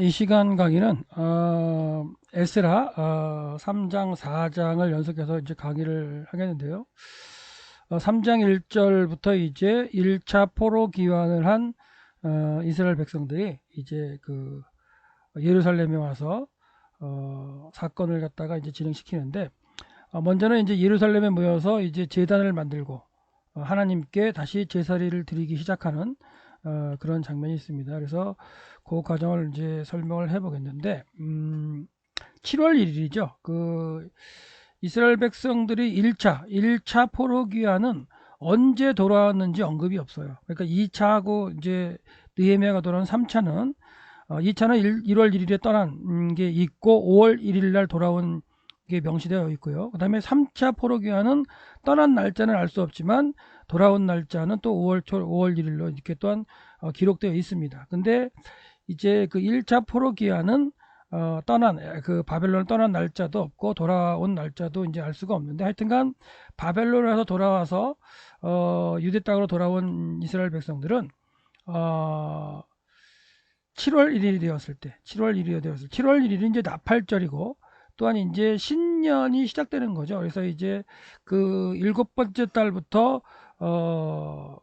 이 시간 강의는 에스라 3장 4장을 연속해서 이제 강의를 하겠는데요. 3장 1절부터 이제 1차 포로 귀환을 한 이스라엘 백성들이 이제 그 예루살렘에 와서 사건을 갖다가 이제 진행시키는데, 먼저는 이제 예루살렘에 모여서 이제 제단을 만들고 하나님께 다시 제사를 드리기 시작하는 그런 장면이 있습니다. 그래서 그 과정을 이제 설명을 해보겠는데, 7월 1일이죠. 그 이스라엘 백성들이 1차 포로 귀환은 언제 돌아왔는지 언급이 없어요. 그러니까 2차하고 이제 느헤미야가 돌아온 3차는 2차는 1월 1일에 떠난 게 있고 5월 1일 날 돌아온 게 명시되어 있고요. 그 다음에 3차 포로 귀환은 떠난 날짜는 알 수 없지만 돌아온 날짜는 또 5월 1일로 이렇게 또한 기록되어 있습니다. 근데 이제 그 1차 포로 귀환은 떠난 그 바벨론을 떠난 날짜도 없고 돌아온 날짜도 이제 알 수가 없는데, 하여튼간 바벨론에서 돌아와서 유대 땅으로 돌아온 이스라엘 백성들은 어, 7월 1일이 되었을 때, 7월 1일이 이제 나팔절이고, 또한 이제 신년이 시작되는 거죠. 그래서 이제 그 일곱 번째 달부터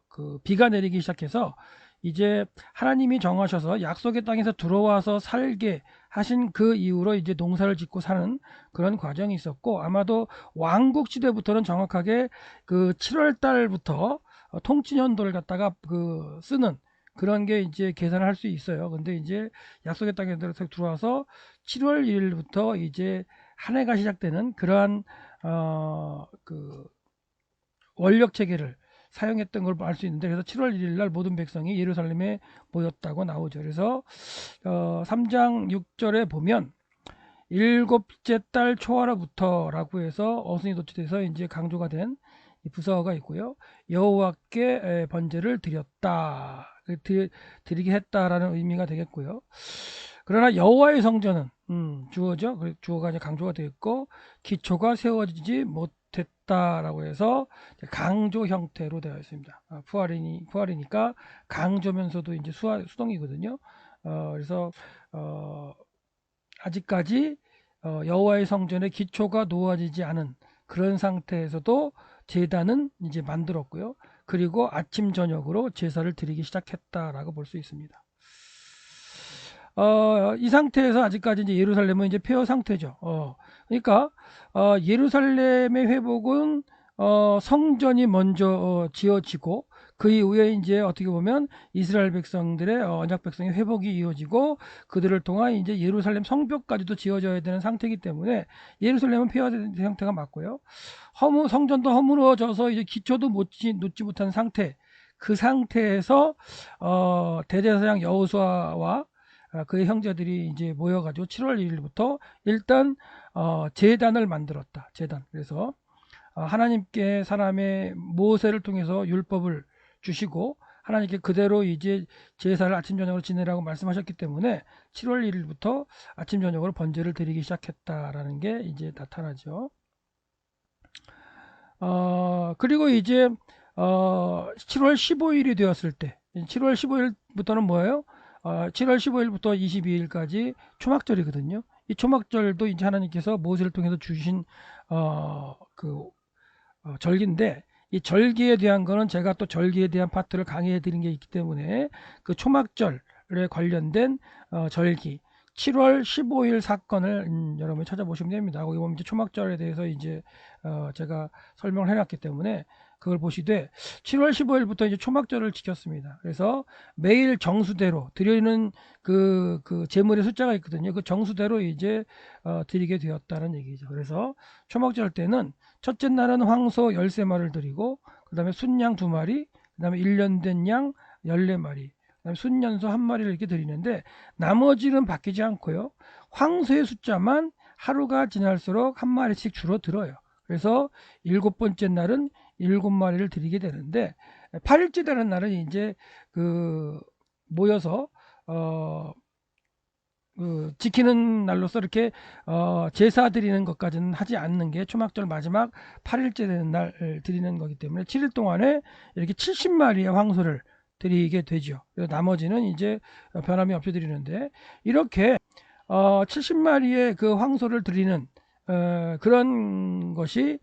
그 비가 내리기 시작해서 이제 하나님이 정하셔서 약속의 땅에서 들어와서 살게 하신 그 이후로 이제 농사를 짓고 사는 그런 과정이 있었고, 아마도 왕국 시대부터는 정확하게 그 7월 달부터 통치년도를 갖다가 그 쓰는 그런 게 이제 계산을 할 수 있어요. 근데 이제 약속의 땅에 들어와서 7월 1일부터 이제 한 해가 시작되는 그러한 그 원력 체계를 사용했던 걸 알 수 있는데, 그래서 7월 1일 날 모든 백성이 예루살렘에 모였다고 나오죠. 그래서 3장 6절에 보면 일곱째 달 초하루부터라고 해서 어순이 도치돼서 이제 강조가 된 이 부사어가 있고요. 여호와께 번제를 드렸다, 드리게 했다라는 의미가 되겠고요. 그러나 여호와의 성전은 주어죠. 주어가 이제 강조가 되어 있고 기초가 세워지지 못했다라고 해서 강조 형태로 되어 있습니다. 푸알이니까 강조면서도 이제 수동이거든요. 그래서 아직까지 여호와의 성전의 기초가 놓아지지 않은 그런 상태에서도 제단은 이제 만들었고요. 그리고 아침 저녁으로 제사를 드리기 시작했다라고 볼 수 있습니다. 이 상태에서 아직까지 이제 예루살렘은 이제 폐허 상태죠. 그러니까 예루살렘의 회복은 성전이 먼저 지어지고, 그 이후에 이제 어떻게 보면 이스라엘 백성들의 언약 백성의 회복이 이어지고, 그들을 통한 이제 예루살렘 성벽까지도 지어져야 되는 상태이기 때문에 예루살렘은 폐허된 상태가 맞고요. 성전도 허물어져서 이제 기초도 놓지 못한 상태. 그 상태에서 대제사장 여호수아와 그의 형제들이 이제 모여가지고 7월 1일부터 일단 제단을 만들었다. 제단. 그래서 하나님께 사람의 모세를 통해서 율법을 주시고 하나님께 그대로 이제 제사를 아침 저녁으로 지내라고 말씀하셨기 때문에 7월 1일부터 아침 저녁으로 번제를 드리기 시작했다라는 게 이제 나타나죠. 그리고 이제 7월 15일이 되었을 때, 7월 15일부터는 뭐예요? 7월 15일부터 22일까지 초막절이거든요. 이 초막절도 이제 하나님께서 모세를 통해서 주신 그 절기인데, 이 절기에 대한 거는 제가 또 절기에 대한 파트를 강의해 드린 게 있기 때문에 그 초막절에 관련된 절기 7월 15일 사건을 여러분이 찾아보시면 됩니다. 거기 보면 이제 초막절에 대해서 이제 제가 설명을 해놨기 때문에 그걸 보시되 7월 15일부터 이제 초막절을 지켰습니다. 그래서 매일 정수대로 드리는 그 제물의 숫자가 있거든요. 그 정수대로 이제 드리게 되었다는 얘기죠. 그래서 초막절 때는 첫째 날은 황소 13마리를 드리고, 그 다음에 순양 2마리, 그 다음에 1년 된 양 14마리, 그다음에 순년소 1마리를 이렇게 드리는데, 나머지는 바뀌지 않고요. 황소의 숫자만 하루가 지날수록 1마리씩 줄어들어요. 그래서 일곱 번째 날은 7마리를 드리게 되는데, 8일째 되는 날은 이제 그 모여서 그 지키는 날로서 이렇게 제사 드리는 것까지는 하지 않는 게 초막절 마지막 8일째 되는 날 드리는 거기 때문에 7일 동안에 이렇게 70마리의 황소를 드리게 되죠. 그래서 나머지는 이제 변함이 없이 드리는데, 이렇게 70마리의 그 황소를 드리는 그런 것이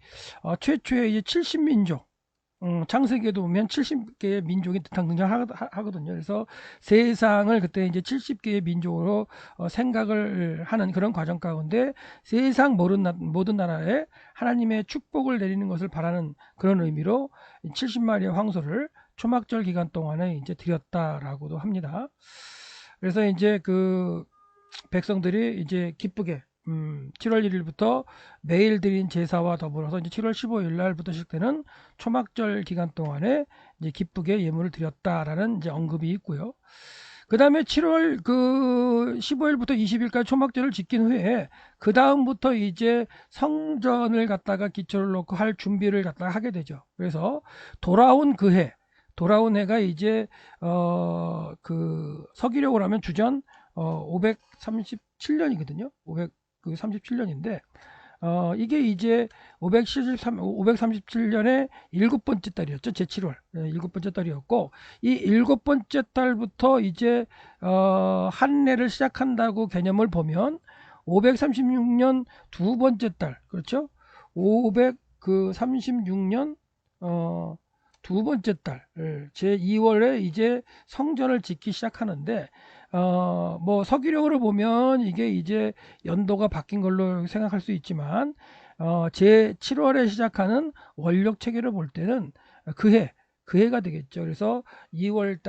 최초의 이제 70민족, 창세기에도 보면 70개의 민족이 등장하거든요. 그래서 세상을 그때 이제 70개의 민족으로 생각을 하는 그런 과정 가운데 세상 모든 나라에 하나님의 축복을 내리는 것을 바라는 그런 의미로 70마리의 황소를 초막절 기간 동안에 이제 드렸다라고도 합니다. 그래서 이제 그 백성들이 이제 기쁘게 7월 1일부터 매일 드린 제사와 더불어서 이제 7월 15일 날부터 시작되는 초막절 기간 동안에 이제 기쁘게 예물을 드렸다라는 이제 언급이 있고요. 그 다음에 7월 그 15일부터 20일까지 초막절을 지킨 후에 그 다음부터 이제 성전을 갖다가 기초를 놓고 할 준비를 갖다가 하게 되죠. 그래서 돌아온 해가 이제 그 서기력으로 하면 주전 537년이거든요. 537년인데 이게 이제 537년의 일곱 번째 달이었죠. 제7월 일곱 번째 달이었고, 이 일곱 번째 달부터 이제 한 해를 시작한다고 개념을 보면 536년 두 번째 달, 그렇죠? 536년 두 번째 달 제2월에 이제 성전을 짓기 시작하는데, 뭐 서기력으로 보면 이게 이제 연도가 바뀐 걸로 생각할 수 있지만 제 7월에 시작하는 원력 체계를 볼 때는 그 해가 되겠죠. 그래서 2월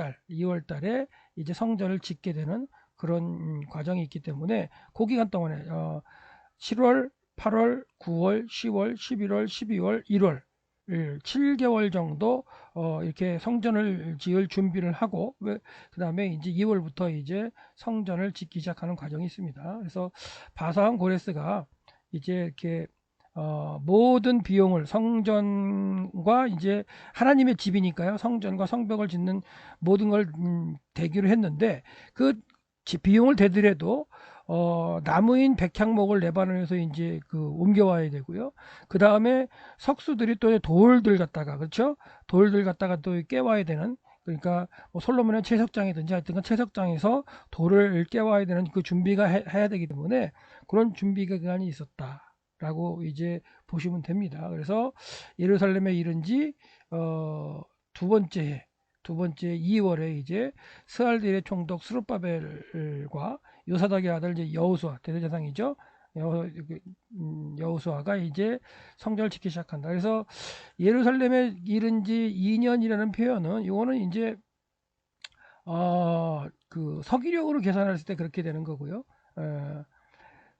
달에 이제 성전을 짓게 되는 그런 과정이 있기 때문에 그 기간 동안에 7월, 8월, 9월, 10월, 11월, 12월, 1월 7개월 정도 이렇게 성전을 지을 준비를 하고, 그 다음에 이제 2월부터 이제 성전을 짓기 시작하는 과정이 있습니다. 그래서 바사왕 고레스가 이제 이렇게 모든 비용을 성전과 이제 하나님의 집이니까요. 성전과 성벽을 짓는 모든 걸 대기로 했는데, 그 비용을 대더라도 나무인 백향목을 레바논에서 이제 그 옮겨와야 되고요. 그 다음에 석수들이 또 돌들 갖다가, 그렇죠? 돌들 갖다가 또 깨와야 되는, 그러니까 뭐 솔로몬의 채석장이든지 하여튼 채석장에서 돌을 깨와야 되는 그 준비가 해야 되기 때문에 그런 준비 기간이 있었다라고 이제 보시면 됩니다. 그래서 예루살렘에 이른 지 두 번째 2월에 이제 스알딜의 총독 스룹바벨과 요사닥의 아들 이제 여호수아, 대제사장이죠. 여호수아가 이제 성전을 짓기 시작한다. 그래서 예루살렘에 이른 지 2년이라는 표현은 이거는 이제 그 서기력으로 계산했을 때 그렇게 되는 거고요.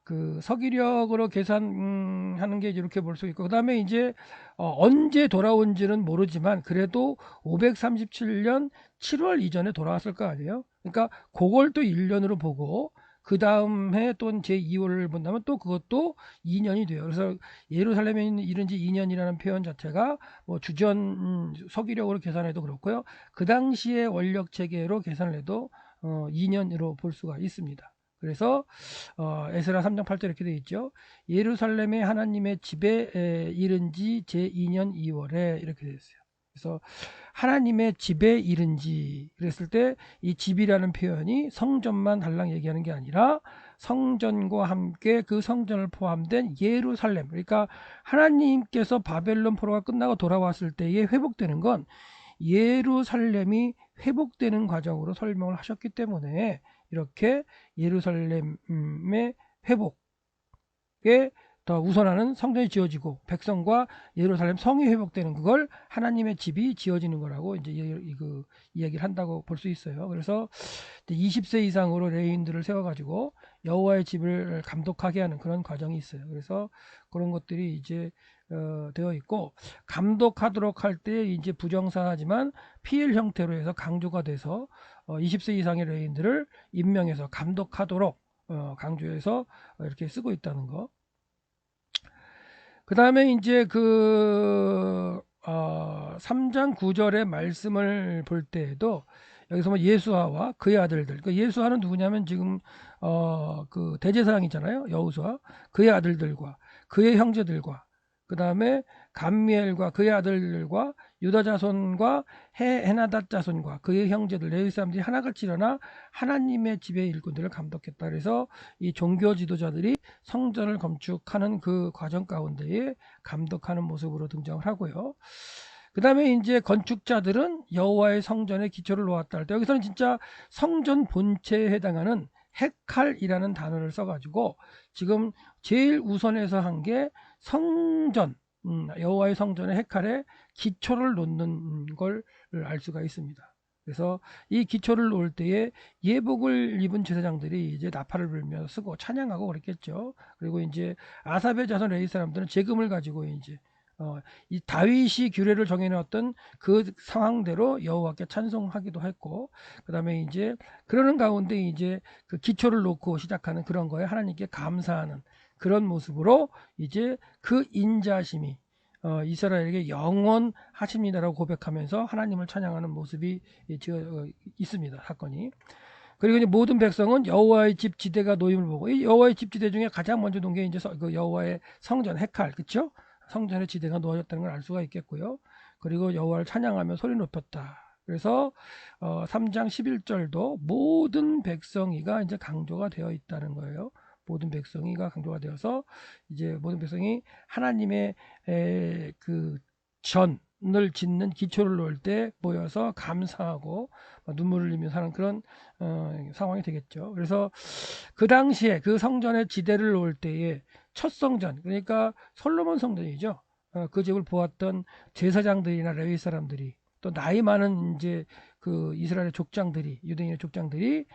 그 서기력으로 계산하는 게 이렇게 볼 수 있고, 그 다음에 이제 언제 돌아온지는 모르지만 그래도 537년 7월 이전에 돌아왔을 거 아니에요. 그러니까 그걸 또 1년으로 보고 그 다음 해 또 제2월을 본다면 또 그것도 2년이 돼요. 그래서 예루살렘에 이른 지 2년이라는 표현 자체가 뭐 주전 서기력으로 계산해도 그렇고요. 그 당시의 원력 체계로 계산을 해도 2년으로 볼 수가 있습니다. 그래서 에스라 3장 8절 이렇게 되어 있죠. 예루살렘의 하나님의 집에 이른 지 제2년 2월에 이렇게 되어 있어요. 그래서 하나님의 집에 이른 지 그랬을 때 이 집이라는 표현이 성전만 달랑 얘기하는 게 아니라 성전과 함께 그 성전을 포함된 예루살렘, 그러니까 하나님께서 바벨론 포로가 끝나고 돌아왔을 때에 회복되는 건 예루살렘이 회복되는 과정으로 설명을 하셨기 때문에 이렇게 예루살렘의 회복에 더 우선하는 성전이 지어지고 백성과 예루살렘 성이 회복되는, 그걸 하나님의 집이 지어지는 거라고 이제 그 이야기를 한다고 볼 수 있어요. 그래서 20세 이상으로 레위인들을 세워가지고 여호와의 집을 감독하게 하는 그런 과정이 있어요. 그래서 그런 것들이 이제 되어 있고, 감독하도록 할 때 이제 부정사하지만 피일 형태로 해서 강조가 돼서 20세 이상의 레위인들을 임명해서 감독하도록 강조해서 이렇게 쓰고 있다는 거. 그 다음에 이제 그 3장 9절의 말씀을 볼 때에도 여기서 뭐 예수아와 그의 아들들, 그 예수아는 누구냐면 지금 그 대제사장이잖아요. 여호수아, 그의 아들들과 그의 형제들과 그 다음에 감미엘과 그의 아들들과 유다 자손과 헤나닷 자손과 그의 형제들 레위 사람들이 하나같이 일어나 하나님의 집의 일꾼들을 감독했다. 그래서 이 종교 지도자들이 성전을 건축하는 그 과정 가운데에 감독하는 모습으로 등장을 하고요. 그 다음에 이제 건축자들은 여호와의 성전의 기초를 놓았다 할 때, 여기서는 진짜 성전 본체에 해당하는 헤칼이라는 단어를 써가지고 지금 제일 우선에서 한 게 성전, 여호와의 성전의 헤칼에 기초를 놓는 걸 알 수가 있습니다. 그래서 이 기초를 놓을 때에 예복을 입은 제사장들이 이제 나팔을 불며 쓰고 찬양하고 그랬겠죠. 그리고 이제 아삽의 자손 레위 사람들은 제금을 가지고 이제 이 다윗이 규례를 정해놓았던 그 상황대로 여호와께 찬송하기도 했고, 그 다음에 이제 그러는 가운데 이제 그 기초를 놓고 시작하는 그런 거에 하나님께 감사하는 그런 모습으로 이제 그 인자심이 이스라엘에게 영원하십니다라고 고백하면서 하나님을 찬양하는 모습이 있습니다. 사건이. 그리고 이제 모든 백성은 여호와의 집 지대가 놓임을 보고, 이 여호와의 집 지대 중에 가장 먼저 놓은 게 이제 그 여호와의 성전 헤칼, 그렇죠? 성전의 지대가 놓아졌다는 걸 알 수가 있겠고요. 그리고 여호와를 찬양하며 소리 높였다. 그래서 3장 11절도 모든 백성이가 이제 강조가 되어 있다는 거예요. 모든 백성이가 강조가 되어서 이제 모든 백성이 하나님의 그 전을 짓는 기초를 놓을 때 모여서 감사하고 눈물을 흘리며 사는 그런 상황이 되겠죠. 그래서 그 당시에 그 성전의 지대를 놓을 때에 첫 성전, 그러니까 솔로몬 성전이죠. 그 집을 보았던 제사장들이나 레위 사람들이, 또 나이 많은 이제 그 이스라엘의 족장들이, 유대인의 족장들이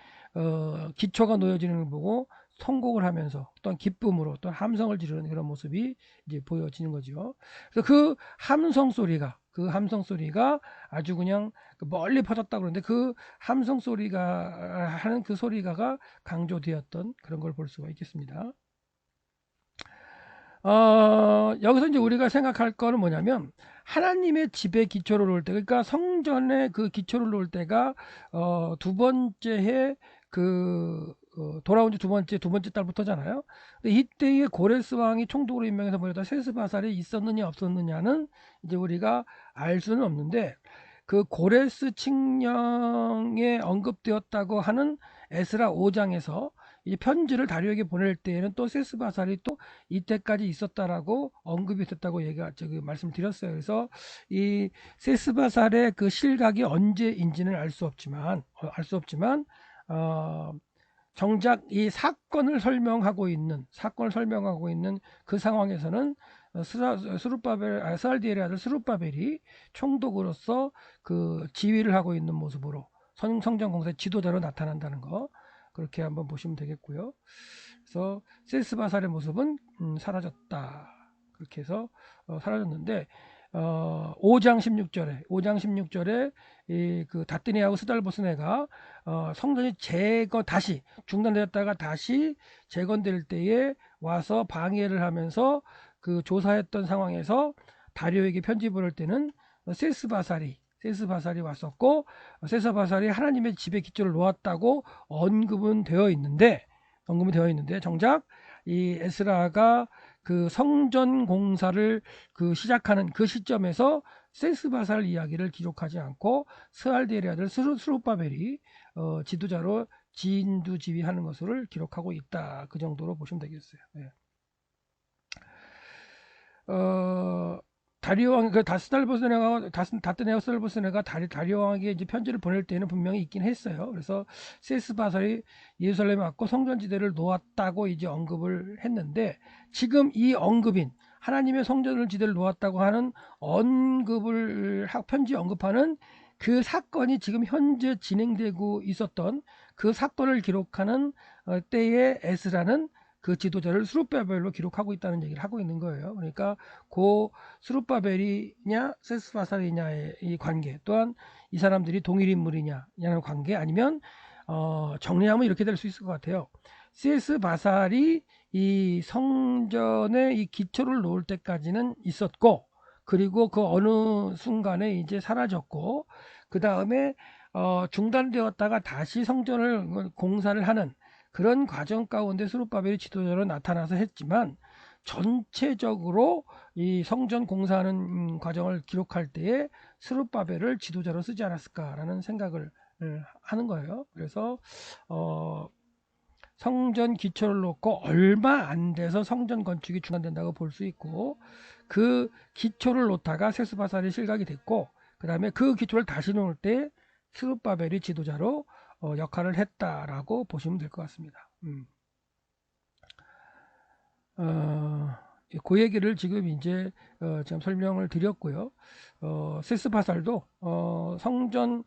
기초가 놓여지는 걸 보고 통곡을 하면서 또한 기쁨으로 또 함성을 지르는 그런 모습이 이제 보여지는 거죠. 그래서 그 함성 소리가 아주 그냥 멀리 퍼졌다 그러는데, 그 함성 소리가 하는 그 소리가 강조되었던 그런 걸 볼 수가 있겠습니다. 여기서 이제 우리가 생각할 거는 뭐냐면, 하나님의 집의 기초를 놓을 때, 그러니까 성전의 그 기초를 놓을 때가 두 번째 해 돌아온 지 두 번째 달부터잖아요. 근데 이때에 고레스 왕이 총독으로 임명해서 보내다 세스바살이 있었느냐 없었느냐는 이제 우리가 알 수는 없는데, 그 고레스 칙령에 언급되었다고 하는 에스라 5장에서 이 편지를 다리오에게 보낼 때에는 또 세스바살이 또 이때까지 있었다라고 언급이 됐다고 말씀을 드렸어요. 그래서 이 세스바살의 그 실각이 언제인지는 알 수 없지만 정작 이 사건을 설명하고 있는 그 상황에서는 스알디엘의 아들 스룹바벨이 총독으로서 그 지휘를 하고 있는 모습으로 성전 공사의 지도자로 나타난다는 거, 그렇게 한번 보시면 되겠고요. 그래서 세스바살의 모습은 사라졌다. 그렇게 해서 사라졌는데 5장 16절에 그 다뜨니하고 스달보스네가 성전이 다시 중단되었다가 다시 재건될 때에 와서 방해를 하면서 그 조사했던 상황에서 다리오에게 편지 보낼 때는 세스바살이 왔었고, 세스바살이 하나님의 집의 기초를 놓았다고 언급은 되어 있는데 정작 이 에스라가 그 성전 공사를 시작하는 그 시점에서 세스바살 이야기를 기록하지 않고 스알디엘의 아들 스룹바벨이 지도자로 진두지휘하는 것을 기록하고 있다. 그 정도로 보시면 되겠어요. 네. 다리오 왕, 다뜨네오스달보스네가 다리오 왕에게 이제 편지를 보낼 때는 분명히 있긴 했어요. 그래서 세스바살이 예루살렘에 왔고 성전지대를 놓았다고 이제 언급을 했는데, 지금 이 언급인 하나님의 성전을 지대를 놓았다고 하는 편지 언급하는 그 사건이 지금 현재 진행되고 있었던 그 사건을 기록하는 때에 에스라는 그 지도자를 스룹바벨로 기록하고 있다는 얘기를 하고 있는 거예요. 그러니까 그 스룹바벨이냐 세스바살이냐의 이 관계, 또한 이 사람들이 동일 인물이냐는 관계, 아니면 정리하면 이렇게 될 수 있을 것 같아요. 세스바살이 이 성전의 이 기초를 놓을 때까지는 있었고, 그리고 그 어느 순간에 이제 사라졌고, 그 다음에 중단되었다가 다시 성전을 공사를 하는 그런 과정 가운데 스룹바벨이 지도자로 나타나서 했지만, 전체적으로 이 성전 공사하는 과정을 기록할 때에 스룹바벨을 지도자로 쓰지 않았을까라는 생각을 하는 거예요. 그래서 성전 기초를 놓고 얼마 안 돼서 성전 건축이 중단된다고 볼 수 있고, 그 기초를 놓다가 세스바살이 실각이 됐고, 그 다음에 그 기초를 다시 놓을 때 스룹바벨이 지도자로 역할을 했다라고 보시면 될 것 같습니다. 그 얘기를 지금 이제 지금 설명을 드렸고요. 세스바살도 성전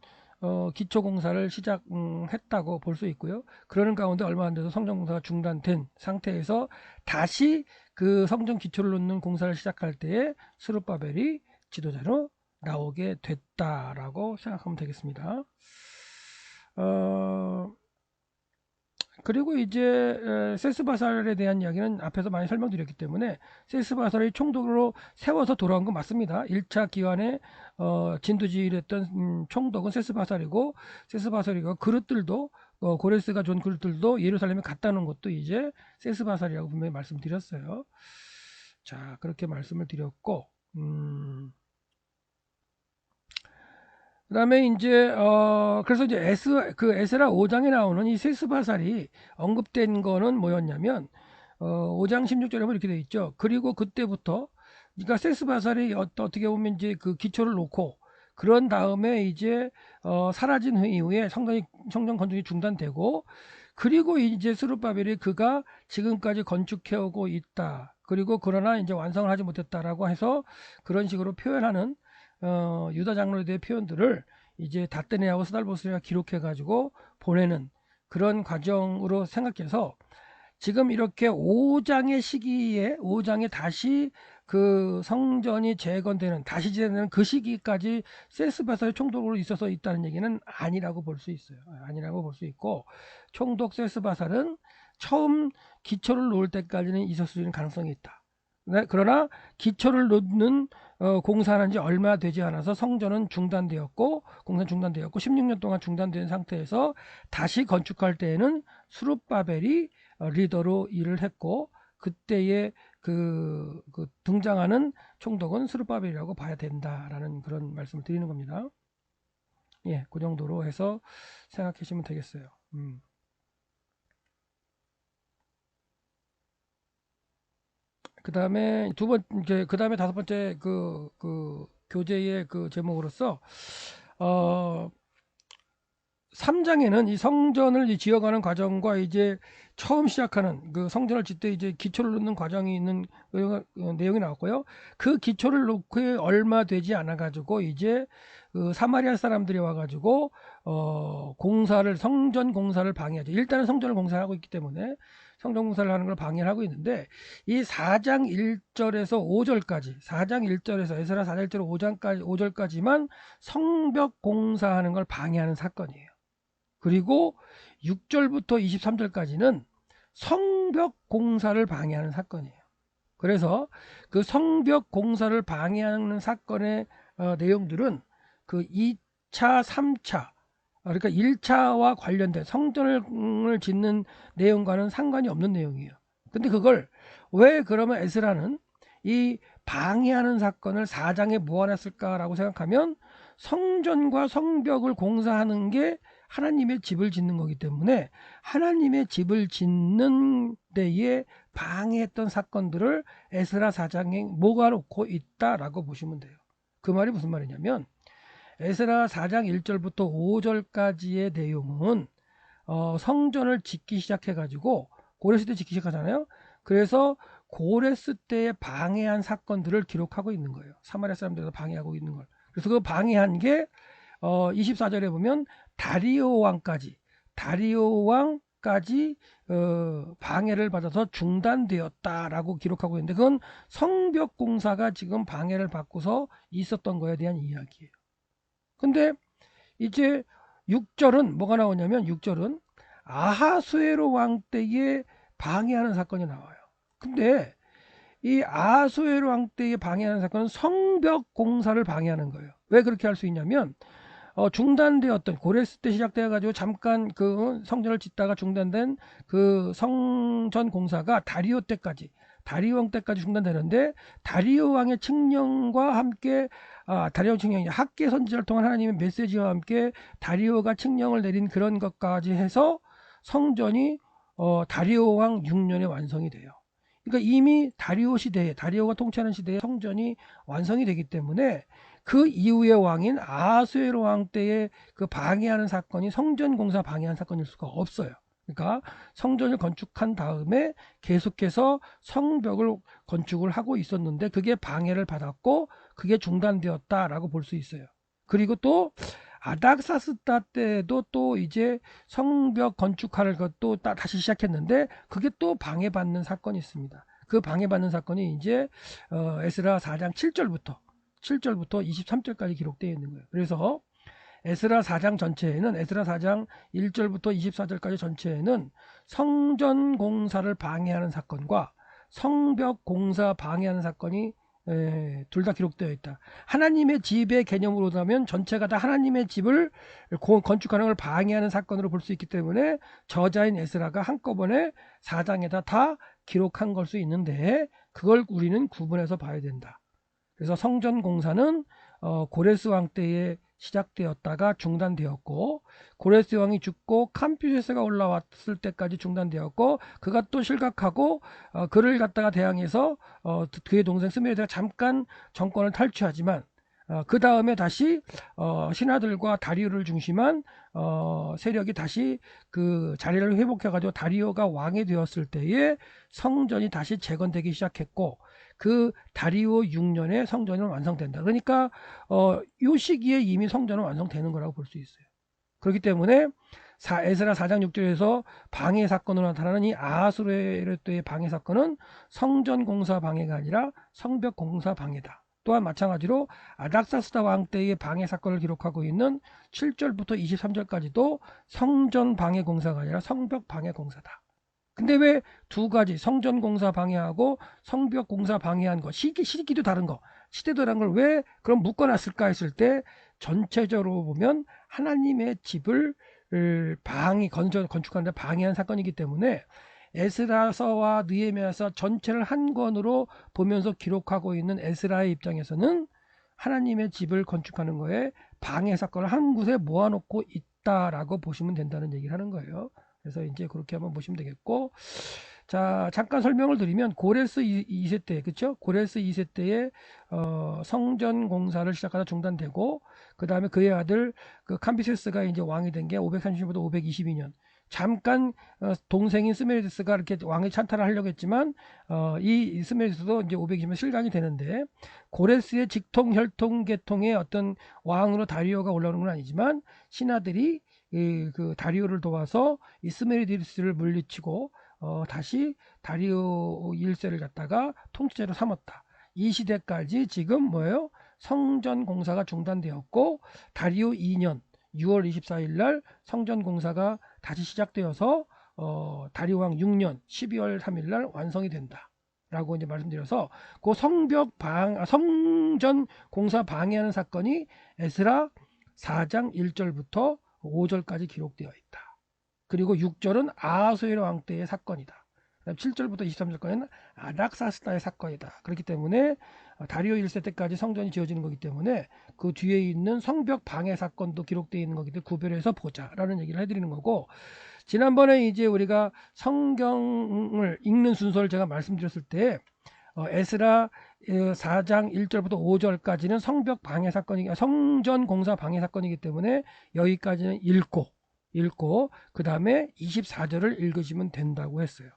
기초 공사를 시작했다고 볼 수 있고요. 그러는 가운데 얼마 안 돼서 성전 공사가 중단된 상태에서 다시 그 성전 기초를 놓는 공사를 시작할 때에 스룹바벨이 지도자로 나오게 됐다라고 생각하면 되겠습니다. 그리고 이제 세스바살에 대한 이야기는 앞에서 많이 설명드렸기 때문에 세스바살이 총독으로 세워서 돌아온 건 맞습니다. 1차 기환에 진두지휘를 했던 총독은 세스바살이고, 세스바살이고 그릇들도 고레스가 준 그릇들도 예루살렘에 갖다 놓은 것도 이제 세스바살이라고 분명히 말씀드렸어요. 자, 그렇게 말씀을 드렸고, 그 다음에 이제 그래서 이제 에스라 5장에 나오는 이 세스바살이 언급된 거는 뭐였냐면 5장 16절에 보면 이렇게 돼 있죠. 그리고 그때부터 그러니까 세스바살이 어떻게 보면 이제 그 기초를 놓고 그런 다음에 이제 사라진 이후에 성전 건축이 중단되고, 그리고 이제 스룹바벨이 그가 지금까지 건축해오고 있다. 그리고 그러나 이제 완성을 하지 못했다라고 해서 그런 식으로 표현하는 유다 장로에 대한 표현들을 이제 다떼네하고 스달보스가 기록해 가지고 보내는 그런 과정으로 생각해서 지금 이렇게 5장의 시기에 5장에 다시 그 성전이 재건되는 다시 재건되는 그 시기까지 세스바살의 총독으로 있어서 있다는 얘기는 아니라고 볼 수 있어요. 아니라고 볼 수 있고, 총독 세스바살은 처음 기초를 놓을 때까지는 있을 수 있는 가능성이 있다. 그러나 기초를 놓는 공사한 지 얼마 되지 않아서 성전은 중단되었고, 공사는 중단되었고 16년 동안 중단된 상태에서 다시 건축할 때에는 스룹바벨이 리더로 일을 했고, 그때의 그 등장하는 총독은 스룹바벨이라고 봐야 된다라는 그런 말씀을 드리는 겁니다. 예, 그 정도로 해서 생각하시면 되겠어요. 그 다음에 그 다음에 다섯 번째 그 교재의 그 제목으로서 3장에는 이 성전을 지어가는 과정과 이제 처음 시작하는 그 성전을 짓때 이제 기초를 놓는 과정이 있는 내용이 나왔고요. 그 기초를 놓고 얼마 되지 않아 가지고 이제 그 사마리아 사람들이 와가지고 성전 공사를 방해하죠. 일단은 성전을 공사하고 있기 때문에 성전 공사를 하는 걸 방해를 하고 있는데, 이 4장 1절에서 5절까지 4장 1절에서 에스라 4장 1절 5절까지만 성벽 공사하는 걸 방해하는 사건이에요. 그리고 6절부터 23절까지는 성벽 공사를 방해하는 사건이에요. 그래서 그 성벽 공사를 방해하는 사건의 내용들은 그 2차, 3차, 그러니까 1차와 관련된 성전을 짓는 내용과는 상관이 없는 내용이에요. 근데 그걸 왜 그러면 에스라는 이 방해하는 사건을 4장에 모아놨을까라고 생각하면, 성전과 성벽을 공사하는 게 하나님의 집을 짓는 거기 때문에 하나님의 집을 짓는 데에 방해했던 사건들을 에스라 4장에 모아놓고 있다라고 보시면 돼요. 그 말이 무슨 말이냐면, 에스라 4장 1절부터 5절까지의 내용은 성전을 짓기 시작해가지고 고레스 때 짓기 시작하잖아요. 그래서 고레스 때에 방해한 사건들을 기록하고 있는 거예요. 사마리아 사람들에서 방해하고 있는 걸. 그래서 그 방해한 게 24절에 보면 다리오 왕까지 방해를 받아서 중단되었다라고 기록하고 있는데, 그건 성벽 공사가 지금 방해를 받고서 있었던 거에 대한 이야기예요. 근데 이제 6절은 뭐가 나오냐면, 6절은 아하수에로 왕 때에 방해하는 사건이 나와요. 근데 이 아하수에로 왕 때에 방해하는 사건은 성벽 공사를 방해하는 거예요. 왜 그렇게 할 수 있냐면, 중단되었던 고레스 때 시작되어 가지고 잠깐 그 성전을 짓다가 중단된 그 성전 공사가 다리오 때까지 다리오 왕 때까지 중단되는데 다리오 왕의 칙령과 함께 다리오 칙령이 학계 선지자를 통한 하나님의 메시지와 함께 다리오가 칙령을 내린 그런 것까지 해서 성전이 다리오 왕 6년에 완성이 돼요. 그러니까 이미 다리오 시대에 다리오가 통치하는 시대에 성전이 완성이 되기 때문에 그 이후의 왕인 아하수에로 왕 때의 그 방해하는 사건이 성전 공사 방해하는 사건일 수가 없어요. 그러니까 성전을 건축한 다음에 계속해서 성벽을 건축을 하고 있었는데 그게 방해를 받았고 그게 중단되었다라고 볼 수 있어요. 그리고 또 아닥사스다 때도 또 이제 성벽 건축하는 것도 다시 시작했는데 그게 또 방해받는 사건이 있습니다. 그 방해받는 사건이 이제 에스라 4장 7절부터 23절까지 기록되어 있는 거예요. 그래서 에스라 4장 전체에는 에스라 4장 1절부터 24절까지 전체에는 성전 공사를 방해하는 사건과 성벽 공사 방해하는 사건이 둘 다 기록되어 있다. 하나님의 집의 개념으로 보면 전체가 다 하나님의 집을 건축하는 걸 방해하는 사건으로 볼 수 있기 때문에 저자인 에스라가 한꺼번에 4장에다 다 기록한 걸 수 있는데 그걸 우리는 구분해서 봐야 된다. 그래서 성전 공사는 고레스 왕 때에 시작되었다가 중단되었고 고레스 왕이 죽고 캄비세스가 올라왔을 때까지 중단되었고 그가 또 실각하고 그를 갖다가 대항해서 그의 동생 스메르드가 잠깐 정권을 탈취하지만 그 다음에 다시 신하들과 다리오를 중심한 세력이 다시 그 자리를 회복해 가지고 다리오가 왕이 되었을 때에 성전이 다시 재건되기 시작했고 그 다리오 6년에 성전은 완성된다. 그러니까 이 시기에 이미 성전은 완성되는 거라고 볼 수 있어요. 그렇기 때문에 에스라 4장 6절에서 방해 사건으로 나타나는 이 아하수에로 때의 방해 사건은 성전 공사 방해가 아니라 성벽 공사 방해다. 또한 마찬가지로 아닥사스다 왕 때의 방해 사건을 기록하고 있는 7절부터 23절까지도 성전 방해 공사가 아니라 성벽 방해 공사다. 근데 왜 두 가지 성전 공사 방해하고 성벽 공사 방해한 거 시기도 다른 거 시대도 다른 걸 왜 그럼 묶어놨을까 했을 때 전체적으로 보면 하나님의 집을 건축하는데 방해한 사건이기 때문에 에스라서와 느헤미야서 전체를 한 권으로 보면서 기록하고 있는 에스라의 입장에서는 하나님의 집을 건축하는 거에 방해 사건을 한 곳에 모아놓고 있다라고 보시면 된다는 얘기를 하는 거예요. 그래서 이제 그렇게 한번 보시면 되겠고, 자 잠깐 설명을 드리면 고레스 2세 때 그렇죠? 고레스 2세 때에 성전 공사를 시작하다 중단되고 그 다음에 그의 아들 그 캄비세스가 이제 왕이 된 게 530년부터 522년. 잠깐 동생인 스메르디스가 이렇게 왕의 찬탈을 하려고 했지만 이 스메르디스도 이제 520년 실강이 되는데 고레스의 직통 혈통 계통의 어떤 왕으로 다리오가 올라오는 건 아니지만 신하들이 그 다리오를 도와서 이 스메르디스를 물리치고 다시 다리오 1세를 갖다가 통치자로 삼았다. 이 시대까지 지금 뭐예요? 성전 공사가 중단되었고 다리오 2년 6월 24일 날 성전 공사가 다시 시작되어서 다리오 왕 6년 12월 3일 날 완성이 된다. 라고 이제 말씀드려서 그 성전 공사 방해하는 사건이 에스라 4장 1절부터 5절까지 기록되어 있다. 그리고 6절은 아하수에로 왕 때의 사건이다. 7절부터 23절까지는 아닥사스다의 사건이다. 그렇기 때문에 다리오 1세 때까지 성전이 지어지는 거기 때문에 그 뒤에 있는 성벽 방해 사건도 기록되어 있는 거기 때문에 구별해서 보자라는 얘기를 해드리는 거고, 지난번에 이제 우리가 성경을 읽는 순서를 제가 말씀드렸을 때 에스라 4장 1절부터 5절까지는 성벽 방해 사건이 성전 공사 방해 사건이기 때문에 여기까지는 읽고 그 다음에 24절을 읽으시면 된다고 했어요.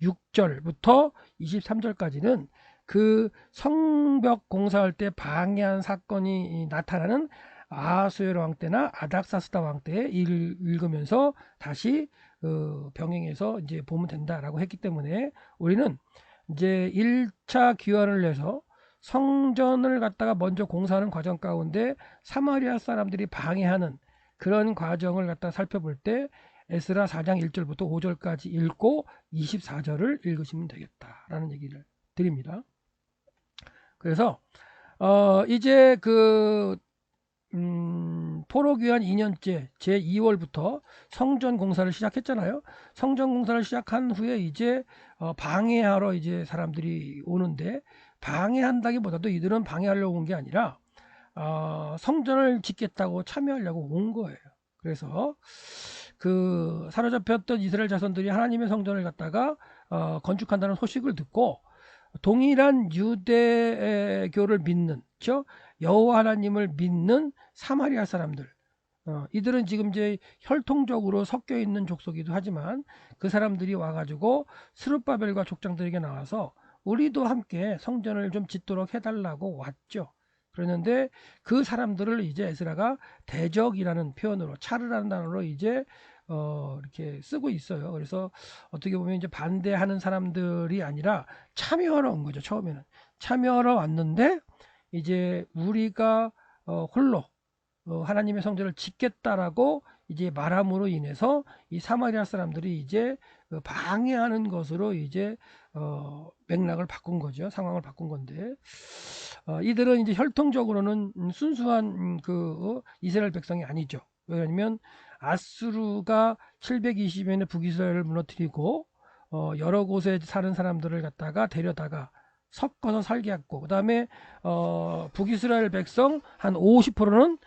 6절부터 23절까지는 그 성벽 공사할 때 방해한 사건이 나타나는 아하수에로 왕 때나 아닥사스다 왕 때에 읽으면서 다시 병행해서 이제 보면 된다라고 했기 때문에 우리는 이제 1차 기원을 내서 성전을 갖다가 먼저 공사하는 과정 가운데 사마리아 사람들이 방해하는 그런 과정을 갖다 살펴볼 때 에스라 4장 1절부터 5절까지 읽고 24절을 읽으시면 되겠다라는 얘기를 드립니다. 그래서 이제 그 포로기한 2년째 제 2월부터 성전 공사를 시작했잖아요. 성전 공사를 시작한 후에 이제 방해하러 이제 사람들이 오는데, 방해한다기보다도 이들은 방해하려고 온 게 아니라 성전을 짓겠다고 참여하려고 온 거예요. 그래서 그 사로잡혔던 이스라엘 자손들이 하나님의 성전을 갖다가 건축한다는 소식을 듣고 동일한 유대교를 믿는, 그렇죠? 여호와 하나님을 믿는 사마리아 사람들, 이들은 지금 이제 혈통적으로 섞여 있는 족속이기도 하지만 그 사람들이 와가지고 스룹바벨과 족장들에게 나와서 우리도 함께 성전을 좀 짓도록 해달라고 왔죠. 그랬는데 그 사람들을 이제 에스라가 대적이라는 표현으로, 차르라는 단어로 이제 이렇게 쓰고 있어요. 그래서 어떻게 보면 이제 반대하는 사람들이 아니라 참여하러 온 거죠. 처음에는 참여하러 왔는데, 이제 우리가 홀로 하나님의 성전을 짓겠다라고 이제 말함으로 인해서 이 사마리아 사람들이 이제 방해하는 것으로 이제 맥락을 바꾼 거죠. 상황을 바꾼 건데, 이들은 이제 혈통적으로는 순수한 그 이스라엘 백성이 아니죠. 왜냐하면 아수르가 720년에 북이스라엘을 무너뜨리고 여러 곳에 사는 사람들을 갖다가 데려다가 섞어서 살게 했고, 그 다음에 북이스라엘 백성 한 50%는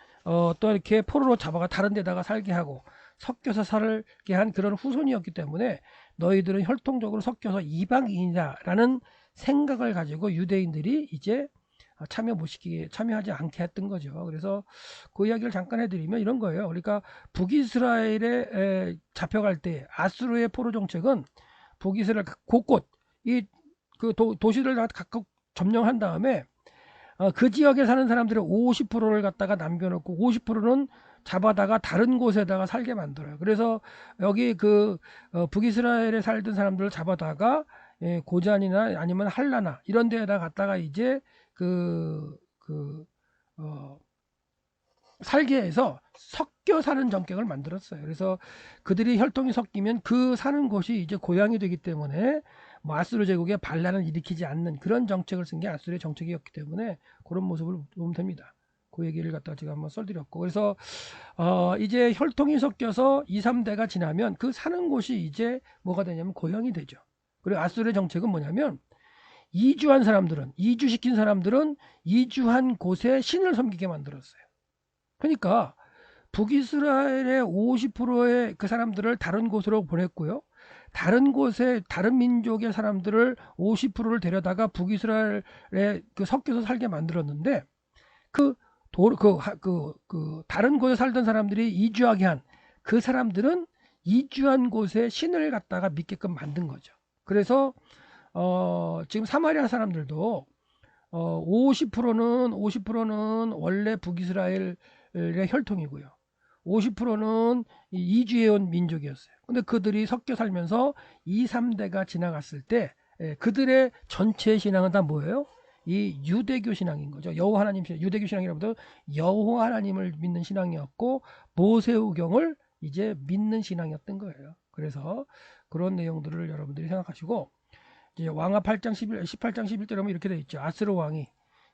또 이렇게 포로로 잡아가 다른 데다가 살게 하고 섞여서 살게 한 그런 후손이었기 때문에 너희들은 혈통적으로 섞여서 이방인이다라는 생각을 가지고 유대인들이 이제 참여하지 않게 했던 거죠. 그래서 그 이야기를 잠깐 해드리면 이런 거예요. 그러니까 북이스라엘에 잡혀갈 때 아수르의 포로 정책은 북이스라엘 곳곳 이 그 도시를 각각 점령한 다음에 그 지역에 사는 사람들의 50%를 갖다가 남겨놓고 50%는 잡아다가 다른 곳에다가 살게 만들어요. 그래서 여기 그 북이스라엘에 살던 사람들을 잡아다가 고잔이나 아니면 할라나 이런 데에다 갖다가 이제 살게 해서 섞여 사는 정책을 만들었어요. 그래서 그들이 혈통이 섞이면 그 사는 곳이 이제 고향이 되기 때문에 뭐 아수르 제국에 반란을 일으키지 않는 그런 정책을 쓴 게 아수르의 정책이었기 때문에 그런 모습을 보면 됩니다. 그 얘기를 갖다가 제가 한번 써드렸고, 그래서 이제 혈통이 섞여서 2, 3대가 지나면 그 사는 곳이 이제 뭐가 되냐면 고향이 되죠. 그리고 아수르의 정책은 뭐냐면 이주시킨 사람들은 이주한 곳에 신을 섬기게 만들었어요. 그러니까 북이스라엘의 50%의 그 사람들을 다른 곳으로 보냈고요. 다른 곳에 다른 민족의 사람들을 50%를 데려다가 북이스라엘에 그 섞여서 살게 만들었는데, 다른 곳에 살던 사람들이 이주하게 한 그 사람들은 이주한 곳에 신을 갖다가 믿게끔 만든 거죠. 그래서 지금 사마리아 사람들도 50%는 원래 북이스라엘의 혈통이고요. 50%는 이주해온 민족이었어요. 근데 그들이 섞여 살면서 2, 3대가 지나갔을 때 그들의 전체 신앙은 다 뭐예요? 이 유대교 신앙인 거죠. 여호와 하나님 신앙, 유대교 신앙이라고도 여호와 하나님을 믿는 신앙이었고 모세오경을 이제 믿는 신앙이었던 거예요. 그래서 그런 내용들을 여러분들이 생각하시고, 이제 왕하 8장 18장 11절에 보면 이렇게 되어 있죠. 아스르 왕이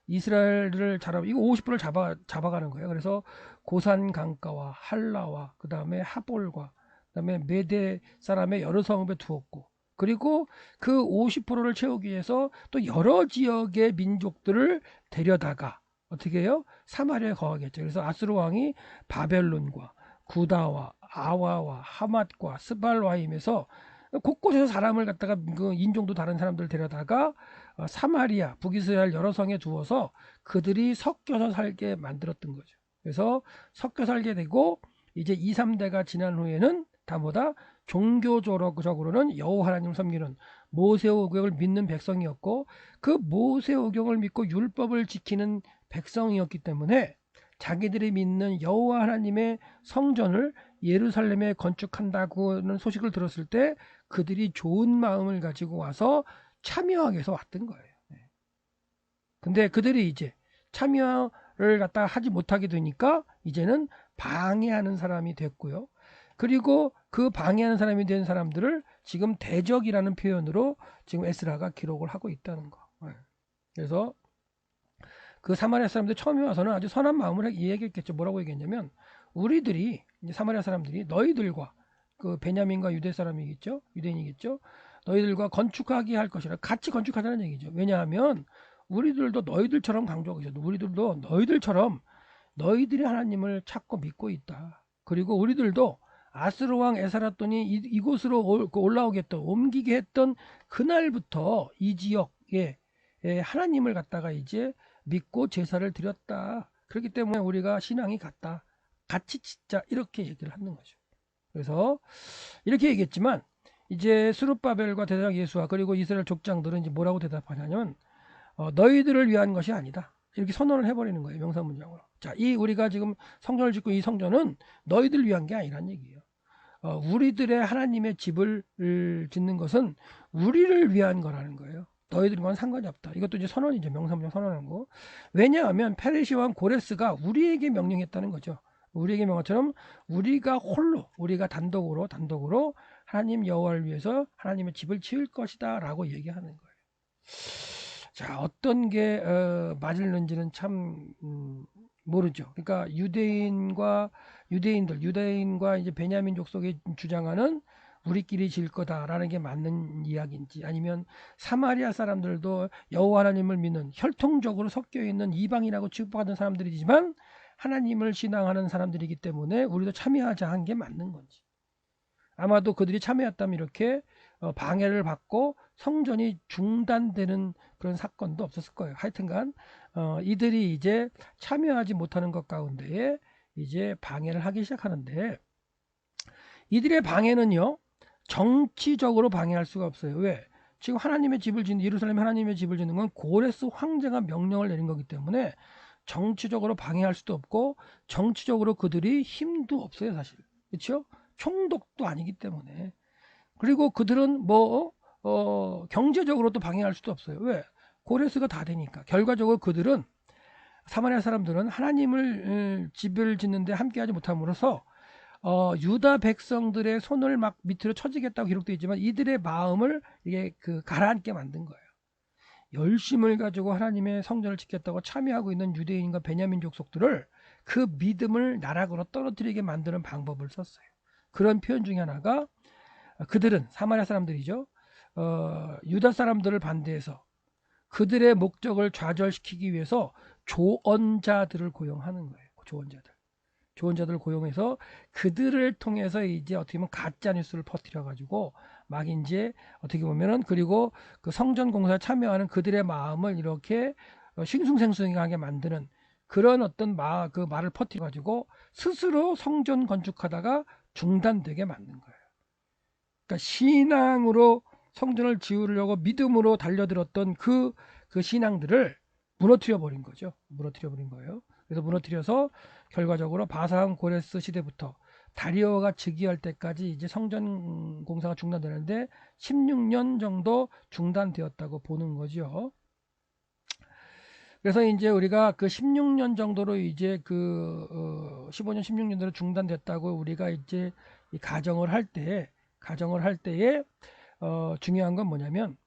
이스라엘을 이거 50%를 잡아가는 거예요. 그래서 고산 강가와 할라와 그 다음에 하볼과 그 다음에 메대 사람의 여러 성읍에 두었고, 그리고 그 50%를 채우기 위해서 또 여러 지역의 민족들을 데려다가 어떻게 해요? 사마리아에 거하겠죠. 그래서 아스르 왕이 바벨론과 구다와 아와와 하맛과 스발와임에서 곳곳에서 사람을 갖다가 그 인종도 다른 사람들 데려다가 사마리아 북이스라엘 여러 성에 두어서 그들이 섞여서 살게 만들었던 거죠. 그래서 섞여 살게 되고 이제 2, 3대가 지난 후에는 다 뭐다? 종교적으로는 여호와 하나님을 섬기는 모세오경을 믿는 백성이었고, 그 모세오경을 믿고 율법을 지키는 백성이었기 때문에 자기들이 믿는 여호와 하나님의 성전을 예루살렘에 건축한다고는 소식을 들었을 때 그들이 좋은 마음을 가지고 와서 참여하기 위해서 왔던 거예요. 근데 그들이 이제 참여를 갖다 하지 못하게 되니까 이제는 방해하는 사람이 됐고요. 그리고 그 방해하는 사람이 된 사람들을 지금 대적이라는 표현으로 지금 에스라가 기록을 하고 있다는 거. 그래서 그 사마리아 사람들 처음에 와서는 아주 선한 마음을 얘기했겠죠. 뭐라고 얘기했냐면 우리들이 이제 사마리아 사람들이 너희들과 그 베냐민과 유대 사람이겠죠. 유대인이겠죠. 너희들과 건축하게 할 것이라 같이 건축하자는 얘기죠. 왜냐하면 우리들도 너희들처럼 강조하고 있어도 우리들도 너희들처럼 너희들이 하나님을 찾고 믿고 있다. 그리고 우리들도 아스르 왕 에사라돈이 이곳으로 올라오겠다 옮기게 했던 그날부터 이 지역에 하나님을 갖다가 이제 믿고 제사를 드렸다. 그렇기 때문에 우리가 신앙이 같다. 같이 짓자 이렇게 얘기를 하는 거죠. 그래서 이렇게 얘기했지만 이제 스룹바벨과 대장 예수와 그리고 이스라엘 족장들은 이제 뭐라고 대답하냐면 너희들을 위한 것이 아니다. 이렇게 선언을 해버리는 거예요. 명사문장으로. 자, 이 우리가 지금 성전을 짓고 이 성전은 너희들 위한 게 아니란 얘기예요. 우리들의 하나님의 집을 짓는 것은 우리를 위한 거라는 거예요. 너희들과는 상관이 없다. 이것도 이제 선언이죠. 명사문장 선언하는 거. 왜냐하면 페르시 왕 고레스가 우리에게 명령했다는 거죠. 우리에게 명령처럼 우리가 홀로 우리가 단독으로 하나님 여호와를 위해서 하나님의 집을 지을 것이다 라고 얘기하는 거예요. 자, 어떤 게 맞을는지는 참 모르죠. 그러니까 유대인과 이제 베냐민 족속이 주장하는 우리끼리 질 거다라는 게 맞는 이야기인지 아니면 사마리아 사람들도 여호와 하나님을 믿는 혈통적으로 섞여 있는 이방이라고 취급받은 사람들이지만 하나님을 신앙하는 사람들이기 때문에 우리도 참여하자 한 게 맞는 건지. 아마도 그들이 참여했다면 이렇게 방해를 받고 성전이 중단되는 그런 사건도 없었을 거예요. 하여튼간 이들이 이제 참여하지 못하는 것 가운데에 이제 방해를 하기 시작하는데 이들의 방해는요 정치적으로 방해할 수가 없어요. 왜? 지금 하나님의 집을 짓는 예루살렘 하나님의 집을 짓는 건 고레스 황제가 명령을 내린 거기 때문에 정치적으로 방해할 수도 없고 정치적으로 그들이 힘도 없어요 사실. 그렇죠? 총독도 아니기 때문에. 그리고 그들은 경제적으로도 방해할 수도 없어요. 왜? 고레스가 다 되니까. 결과적으로 그들은 사마리아 사람들은 하나님을 집을 짓는데 함께하지 못함으로써 유다 백성들의 손을 막 밑으로 쳐지겠다고 기록되어 있지만 이들의 마음을 이게 가라앉게 만든 거예요. 열심을 가지고 하나님의 성전을 짓겠다고 참여하고 있는 유대인과 베냐민 족속들을 그 믿음을 나락으로 떨어뜨리게 만드는 방법을 썼어요. 그런 표현 중에 하나가 그들은 사마리아 사람들이죠. 유다 사람들을 반대해서 그들의 목적을 좌절시키기 위해서 조언자들을 고용하는 거예요. 조언자들을 고용해서 그들을 통해서 이제 어떻게 보면 가짜 뉴스를 퍼뜨려 가지고 막 이제 어떻게 보면은 그리고 그 성전 공사에 참여하는 그들의 마음을 이렇게 싱숭생숭하게 만드는 그런 어떤 그 말을 퍼뜨려 가지고 스스로 성전 건축하다가 중단되게 만든 거예요. 그러니까 신앙으로 성전을 지으려고 믿음으로 달려들었던 그 신앙들을 무너뜨려 버린 거죠. 무너뜨려 버린 거예요. 그래서 무너뜨려서 결과적으로 바사왕 고레스 시대부터 다리오가 즉위할 때까지 이제 성전 공사가 중단되는데 16년 정도 중단되었다고 보는 거죠. 그래서 이제 우리가 그 16년 정도로 이제 15년 16년으로 중단됐다고 우리가 이제 가정을 할 때에 중요한 건 뭐냐면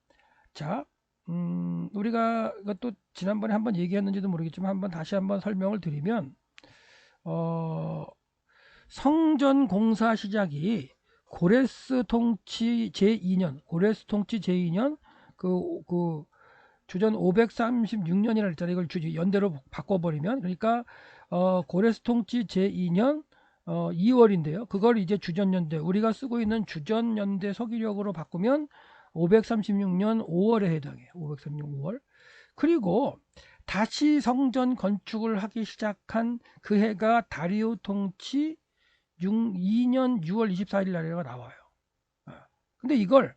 자 우리가 또 지난번에 한번 얘기했는지도 모르겠지만 다시 한번 설명을 드리면 성전 공사 시작이 고레스 통치 제2년 그 주전 536년이라 했잖아요. 이걸 연대로 바꿔버리면 그러니까 고레스 통치 제2년 2월인데요. 그걸 이제 주전연대 우리가 쓰고 있는 주전연대 서기력으로 바꾸면 536년 5월에 해당해요. 536년 5월. 그리고 다시 성전 건축을 하기 시작한 그 해가 다리오 통치 2년 6월 24일 날이라고 나와요. 근데 이걸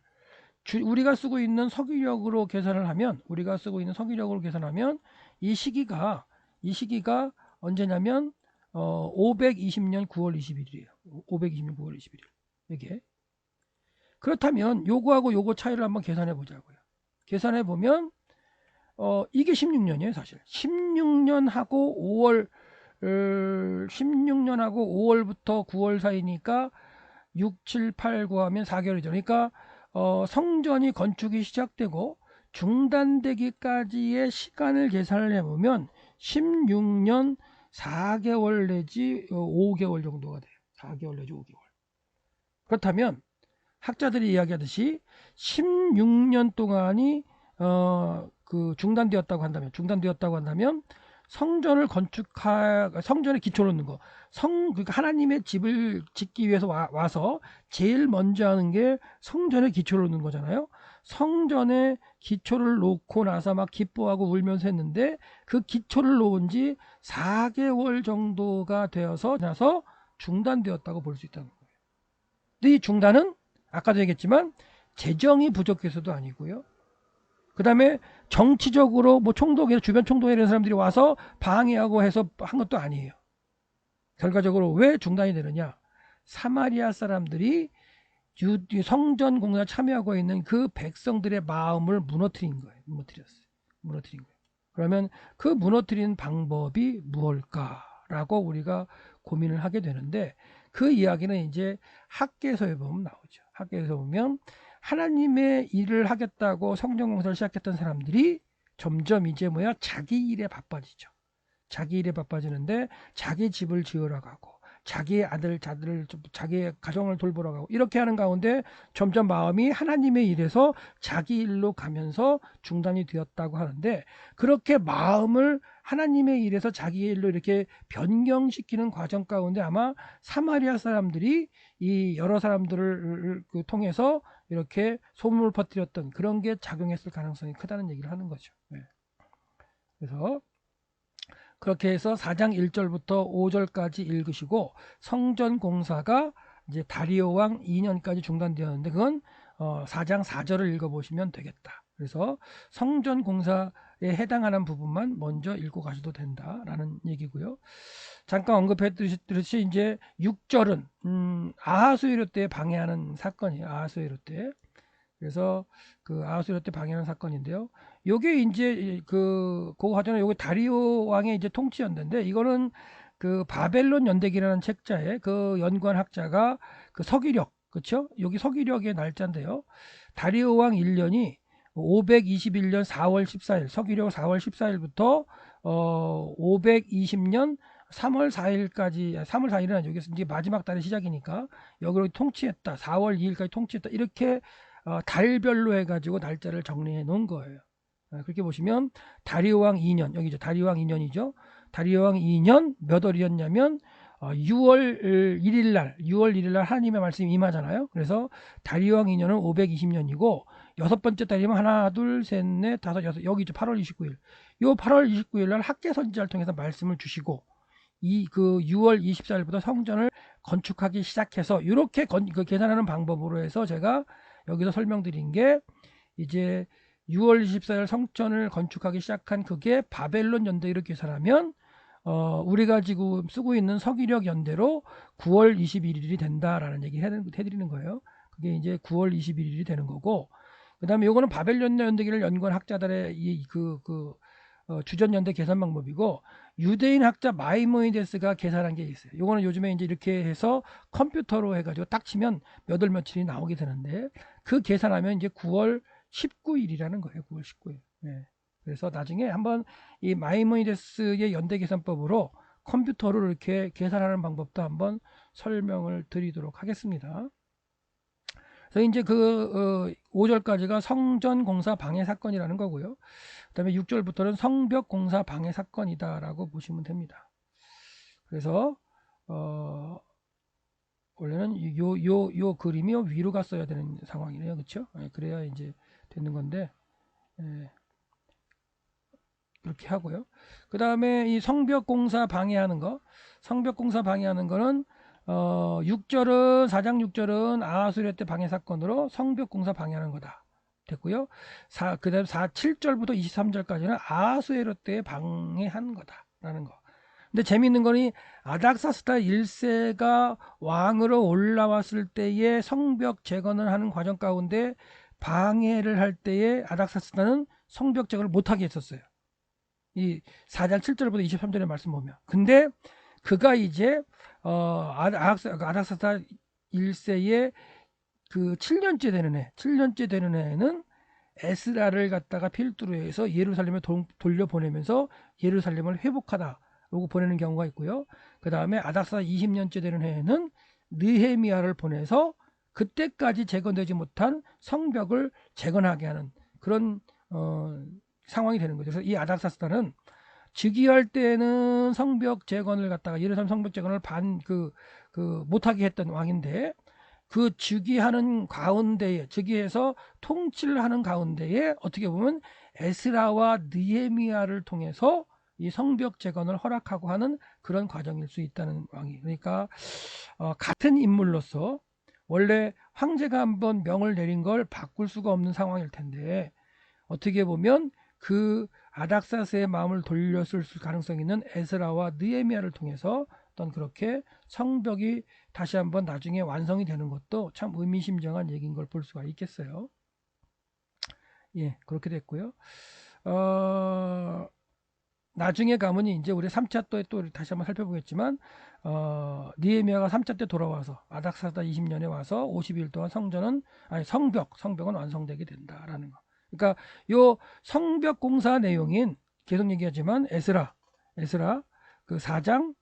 우리가 쓰고 있는 서기력으로 계산을 하면 이 시기가 언제냐면 520년 9월 21일이에요. 520년 9월 21일. 이게 그렇다면 요거하고 요거 차이를 한번 계산해 보자고요. 계산해 보면 이게 16년이에요, 사실. 16년하고 5월부터 9월 사이니까 6, 7, 8, 9 하면 4개월이죠. 그러니까 성전이 건축이 시작되고 중단되기까지의 시간을 계산을 해보면 16년 4개월 내지 5개월 정도가 돼요. 4개월 내지 5개월. 그렇다면 학자들이 이야기하듯이 16년 동안이 중단되었다고 한다면 성전을 성전에 기초를 놓는 거. 그러니까 하나님의 집을 짓기 위해서 와서 제일 먼저 하는 게 성전에 기초를 놓는 거잖아요. 성전에 기초를 놓고 나서 막 기뻐하고 울면서 했는데 그 기초를 놓은 지 4개월 정도가 되어서 나서 중단되었다고 볼 수 있다는 거예요. 근데 이 중단은 아까도 얘기했지만 재정이 부족해서도 아니고요. 그 다음에 정치적으로 뭐 총독이나 주변 총독에 이런 사람들이 와서 방해하고 해서 한 것도 아니에요. 결과적으로 왜 중단이 되느냐? 사마리아 사람들이 성전 공사에 참여하고 있는 그 백성들의 마음을 무너뜨린 거예요. 무너뜨린 거예요. 그러면 그 무너뜨린 방법이 무엇일까라고 우리가 고민을 하게 되는데 그 이야기는 이제 학개서에 보면 나오죠. 학개서 보면 하나님의 일을 하겠다고 성전 공사를 시작했던 사람들이 점점 이제 자기 일에 바빠지죠. 자기 일에 바빠지는데 자기 집을 지으러 가고 자기의 아들, 자들을 자기의 가정을 돌보러 가고 이렇게 하는 가운데 점점 마음이 하나님의 일에서 자기 일로 가면서 중단이 되었다고 하는데 그렇게 마음을 하나님의 일에서 자기 일로 이렇게 변경시키는 과정 가운데 아마 사마리아 사람들이 이 여러 사람들을 통해서 이렇게 소문을 퍼뜨렸던 그런 게 작용했을 가능성이 크다는 얘기를 하는 거죠. 네. 그래서 그렇게 해서 4장 1절부터 5절까지 읽으시고 성전 공사가 이제 다리오 왕 2년까지 중단되었는데 그건 4장 4절을 읽어보시면 되겠다. 그래서 성전 공사에 해당하는 부분만 먼저 읽고 가셔도 된다라는 얘기고요. 잠깐 언급했듯이 이제 6절은 아하수에로 때 방해하는 사건이에요. 아하수에로 때. 그래서 그 아하수에로 때 방해하는 사건인데요. 요게 이제 그 화전에 요게 다리오 왕의 이제 통치였는데 이거는 그 바벨론 연대기라는 책자에 그 연구한 학자가 그 서기력 그렇죠? 여기 서기력의 날짜인데요. 다리오 왕 1년이 521년 4월 14일 서기력 4월 14일부터 520년 3월 4일까지 3월 4일은 여기서 이제 마지막 달의 시작이니까 여기로 통치했다. 4월 2일까지 통치했다. 이렇게 달별로 해가지고 날짜를 정리해 놓은 거예요. 그렇게 보시면 다리오 왕 2년 여기죠. 다리오 왕 2년이죠. 다리오 왕 2년 몇 월이었냐면 6월 1일 날 하나님의 말씀이 임하잖아요. 그래서 다리오 왕 2년은 520년이고 여섯 번째 달이면 하나 둘 셋 넷 다섯 여섯 여기죠. 8월 29일. 요 8월 29일 날 학개 선지자를 통해서 말씀을 주시고 그 6월 24일부터 성전을 건축하기 시작해서 이렇게 계산하는 방법으로 해서 제가 여기서 설명드린 게 이제 6월 24일 성전을 건축하기 시작한 그게 바벨론 연대기로 계산하면 우리가 지금 쓰고 있는 서기력 연대로 9월 21일이 된다라는 얘기 해드리는 거예요. 그게 이제 9월 21일이 되는 거고 그 다음에 요거는 바벨론 연대기를 연구한 학자들의 주전 연대 계산 방법이고 유대인 학자 마이모니데스가 계산한 게 있어요. 요거는 요즘에 이제 이렇게 해서 컴퓨터로 해가지고 딱 치면 몇 월 며칠이 나오게 되는데 그 계산하면 이제 9월 19일이라는 거예요. 9월 19일. 네. 그래서 나중에 한번 이 마이모니데스의 연대 계산법으로 컴퓨터로 이렇게 계산하는 방법도 한번 설명을 드리도록 하겠습니다. 그래서 이제 5절까지가 성전 공사 방해 사건이라는 거고요. 그 다음에 6절부터는 성벽 공사 방해 사건이다라고 보시면 됩니다. 그래서 원래는 요 그림이 위로 갔어야 되는 상황이네요. 그렇죠? 그래야 이제 되는 건데 그렇게 하고요. 그 다음에 이 성벽 공사 방해하는 거, 성벽 공사 방해하는 거는 4장 6절은 아하수르 때 방해 사건으로 성벽 공사 방해하는 거다. 됐고요. 그 다음 7절부터 23절까지는 아하수에로 때 방해한 거다라는 거. 근데 재미있는 거니 아닥사스다 1세가 왕으로 올라왔을 때의 성벽 재건을 하는 과정 가운데 방해를 할 때에 아닥사스다는 성벽 재건을 못하게 했었어요. 이 4장 7절부터 23절의 말씀 보면. 근데 그가 이제 아닥사스다 1세의 그 7년째 되는 해는 에스라를 갖다가 필두로 해서 예루살렘에 돌려보내면서 예루살렘을 회복하다라고 보내는 경우가 있고요. 그 다음에 아닥사 20년째 되는 해에는 느헤미야를 보내서 그때까지 재건되지 못한 성벽을 재건하게 하는 그런 상황이 되는 거죠. 그래서 이 아닥사스다는 즉위할 때는 성벽 재건을 갖다가 예루살렘 성벽 재건을 못하게 했던 왕인데, 그 즉위하는 가운데에, 즉위해서 통치를 하는 가운데에 어떻게 보면 에스라와 느헤미야를 통해서 이 성벽 재건을 허락하고 하는 그런 과정일 수 있다는 왕이. 그러니까 같은 인물로서 원래 황제가 한번 명을 내린 걸 바꿀 수가 없는 상황일 텐데, 어떻게 보면 그 아닥사스의 마음을 돌렸을 가능성이 있는 에스라와 느헤미야를 통해서 어떤 그렇게 성벽이 다시 한번 나중에 완성이 되는 것도 참 의미심장한 얘기인 걸 볼 수가 있겠어요. 예, 그렇게 됐고요. 나중에 가면 이제 우리 3차 또 다시 한번 살펴보겠지만, 느헤미야가 3차 때 돌아와서 아닥사스다 20년에 와서 50일 동안 성벽은 완성되게 된다라는 거. 그러니까 요 성벽 공사 내용인, 계속 얘기하지만 에스라 그 4장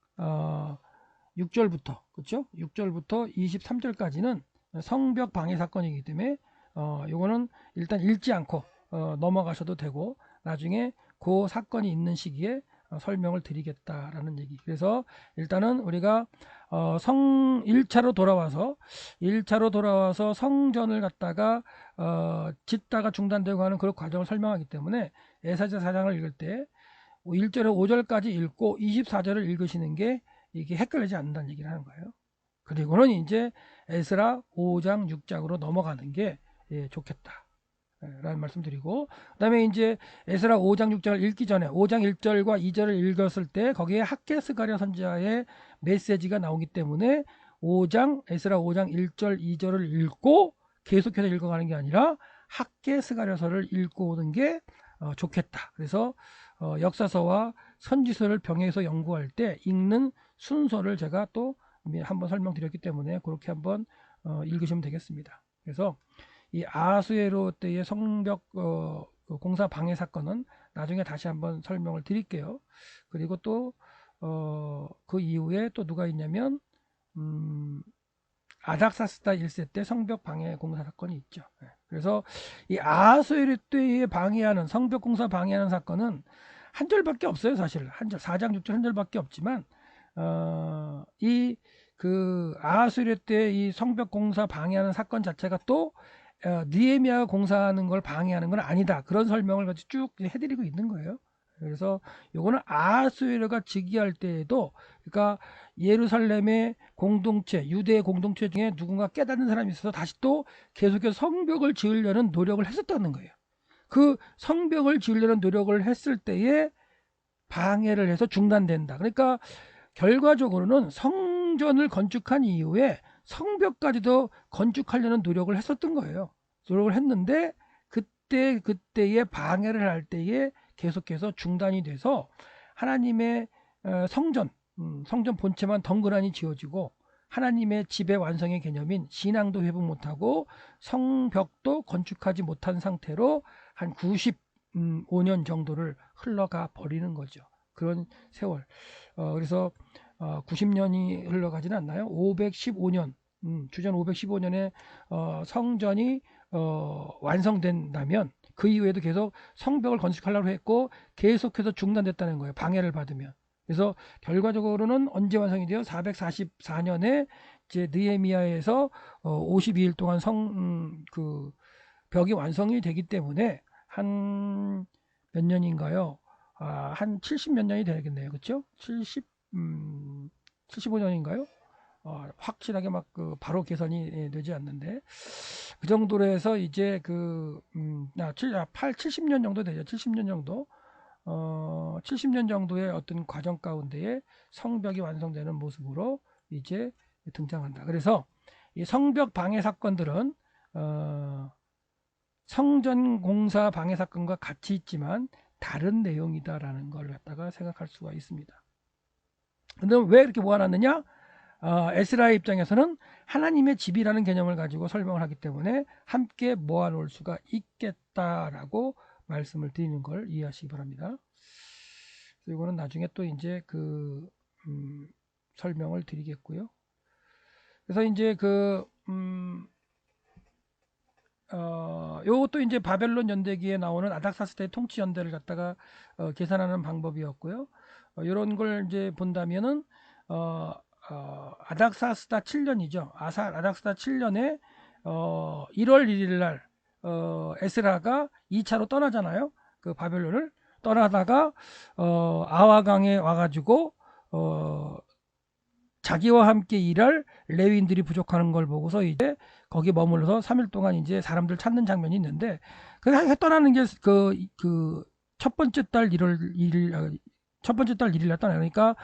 6절부터, 그렇죠? 6절부터 23절까지는 성벽 방해 사건이기 때문에 요거는 일단 읽지 않고 넘어가셔도 되고, 나중에 그 사건이 있는 시기에 설명을 드리겠다라는 얘기. 그래서 일단은 우리가 1차로 돌아와서 성전을 갖다가 짓다가 중단되고 하는 그런 과정을 설명하기 때문에 에스라 4장을 읽을 때 1절에 5절까지 읽고 24절을 읽으시는 게 이게 헷갈리지 않는다는 얘기를 하는 거예요. 그리고는 이제 에스라 5장 6장으로 넘어가는 게 좋겠다 라는 말씀 드리고, 그 다음에 이제 에스라 5장 6장을 읽기 전에 5장 1절과 2절을 읽었을 때 거기에 학개스가랴 선지자의 메시지가 나오기 때문에 에스라 5장 1절 2절을 읽고 계속해서 읽어가는 게 아니라 학개스가랴서를 읽고 오는 게 좋겠다. 그래서 역사서와 선지서를 병행해서 연구할 때 읽는 순서를 제가 또 한번 설명드렸기 때문에 그렇게 한번 읽으시면 되겠습니다. 그래서 이 아하수에로 때의 성벽 공사 방해 사건은 나중에 다시 한번 설명을 드릴게요. 그리고 또 그 이후에 또 누가 있냐면 아닥사스다 1세 때 성벽 방해 공사 사건이 있죠. 그래서 이 아하수에로 때의 방해하는 성벽 공사 방해하는 사건은 한 절밖에 없어요. 사실 한 절, 4장 6절 한 절밖에 없지만 이 그 아하수에로 때 이 성벽 공사 방해하는 사건 자체가 또 느헤미야가 공사하는 걸 방해하는 건 아니다, 그런 설명을 같이 쭉 해드리고 있는 거예요. 그래서 요거는 아하수에로가 즉위할 때에도, 그러니까 예루살렘의 공동체, 유대의 공동체 중에 누군가 깨닫는 사람이 있어서 다시 또 계속해서 성벽을 지으려는 노력을 했었다는 거예요. 그 성벽을 지으려는 노력을 했을 때에 방해를 해서 중단된다. 그러니까 결과적으로는 성전을 건축한 이후에 성벽까지도 건축하려는 노력을 했었던 거예요. 노력을 했는데 그때의 방해를 할 때에 계속해서 중단이 돼서 하나님의 성전 본체만 덩그러니 지어지고 하나님의 집의 완성의 개념인 신앙도 회복 못하고 성벽도 건축하지 못한 상태로 한 95년 정도를 흘러가 버리는 거죠. 그런 세월. 그래서 90년이 흘러가지는 않나요? 515년, 주전 515년에 성전이 완성된다면 그 이후에도 계속 성벽을 건축하려고 했고 계속해서 중단됐다는 거예요. 방해를 받으면. 그래서 결과적으로는 언제 완성이 돼요? 444년에 이제 느헤미야에서 52일 동안 그 벽이 완성이 되기 때문에 한 몇 년인가요? 한 70 몇 년이 되겠네요. 그렇죠? 75년인가요? 확실하게 막 바로 계산이 되지 않는데 그 정도로 해서 이제 70년 정도 되죠. 70년 정도. 70년 정도의 어떤 과정 가운데에 성벽이 완성되는 모습으로 이제 등장한다. 그래서 이 성벽 방해 사건들은 성전 공사 방해 사건과 같이 있지만 다른 내용이다라는 걸 갖다가 생각할 수가 있습니다. 근데 왜 이렇게 모아놨느냐? 에스라의 입장에서는 하나님의 집이라는 개념을 가지고 설명을 하기 때문에 함께 모아놓을 수가 있겠다라고 말씀을 드리는 걸 이해하시기 바랍니다. 이거는 나중에 또 이제 설명을 드리겠고요. 그래서 이제 요것도 이제 바벨론 연대기에 나오는 아닥사스다의 통치 연대를 갖다가 계산하는 방법이었고요. 이런 걸 이제 본다면은 아닥사스다 7년이죠. 아닥사스다 7년에 1월 1일 날 에스라가 2차로 떠나잖아요. 그 바벨론을 떠나다가 아와강에 와가지고 자기와 함께 일할 레위인들이 부족하는 걸 보고서 이제 거기 머물러서 3일 동안 이제 사람들 찾는 장면이 있는데 그 떠나는 게 첫 번째 달 1일 첫 번째 달 1일 날 떠나요. 그러니까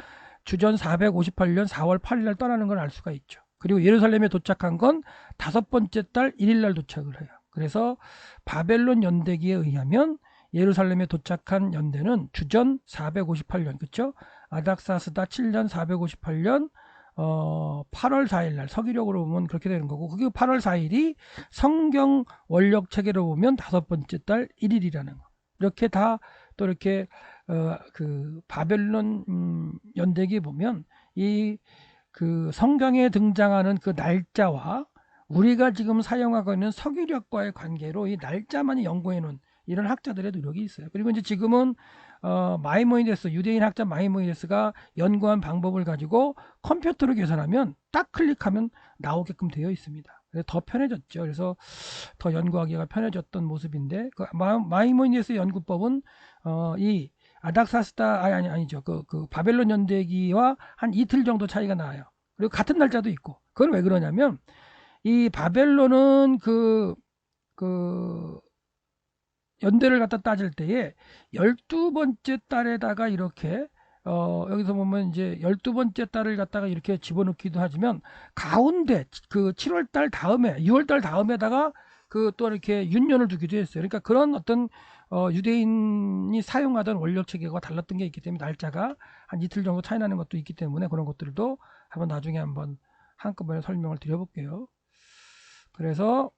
주전 458년 4월 8일 날 떠나는 걸 알 수가 있죠. 그리고 예루살렘에 도착한 건 다섯 번째 달 1일 날 도착을 해요. 그래서 바벨론 연대기에 의하면 예루살렘에 도착한 연대는 주전 458년, 그렇죠? 아닥사스다 7년 458년 8월 4일 날 서기력으로 보면 그렇게 되는 거고, 그게 8월 4일이 성경 원력 체계로 보면 다섯 번째 달 1일이라는 거. 이렇게 다 또 이렇게 그 바벨론 연대기에 보면 이 그 성경에 등장하는 그 날짜와 우리가 지금 사용하고 있는 서기력과의 관계로 이 날짜만이 연구해 놓은 이런 학자들의 노력이 있어요. 그리고 이제 지금은 마이모니데스, 유대인 학자 마이모니데스가 연구한 방법을 가지고 컴퓨터로 계산하면 딱 클릭하면 나오게끔 되어 있습니다. 그래서 더 편해졌죠. 그래서 더 연구하기가 편해졌던 모습인데, 그 마이모니데스 연구법은 이 아닥사스다 아니죠. 그 바벨론 연대기와 한 이틀 정도 차이가 나요. 그리고 같은 날짜도 있고. 그건 왜 그러냐면 이 바벨론은 그 연대를 갖다 따질 때에 12번째 달에다가 이렇게 여기서 보면 이제 12번째 달을 갖다가 이렇게 집어넣기도 하지만 가운데 그 7월 달 다음에 6월 달 다음에다가 그 또 이렇게 윤년을 두기도 했어요. 그러니까 그런 어떤 유대인이 사용하던 원력 체계가 달랐던 게 있기 때문에 날짜가 한 이틀 정도 차이 나는 것도 있기 때문에 그런 것들도 한번 나중에 한번 한꺼번에 설명을 드려볼게요. 그래서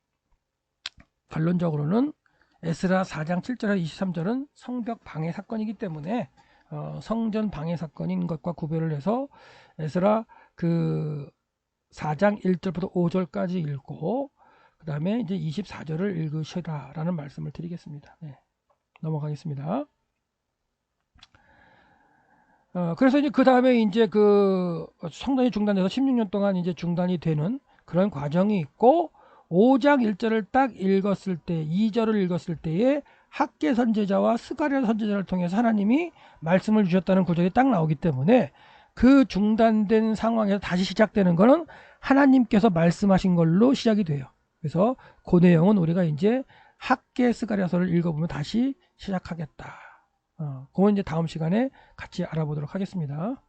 결론적으로는 에스라 4장 7절에서 23절은 성벽 방해 사건이기 때문에 성전 방해 사건인 것과 구별을 해서 에스라 그 4장 1절부터 5절까지 읽고 그 다음에 이제 24절을 읽으시라라는 말씀을 드리겠습니다. 네, 넘어가겠습니다. 그래서 이제 그 다음에 이제 그 성전이 중단돼서 16년 동안 이제 중단이 되는 그런 과정이 있고 5장 1절을 딱 읽었을 때 2절을 읽었을 때에 학개 선지자와 스가랴 선지자를 통해서 하나님이 말씀을 주셨다는 구절이 딱 나오기 때문에 그 중단된 상황에서 다시 시작되는 거는 하나님께서 말씀하신 걸로 시작이 돼요. 그래서 그 내용은 우리가 이제 학개 스가랴서를 읽어보면 다시 시작하겠다. 그건 이제 다음 시간에 같이 알아보도록 하겠습니다.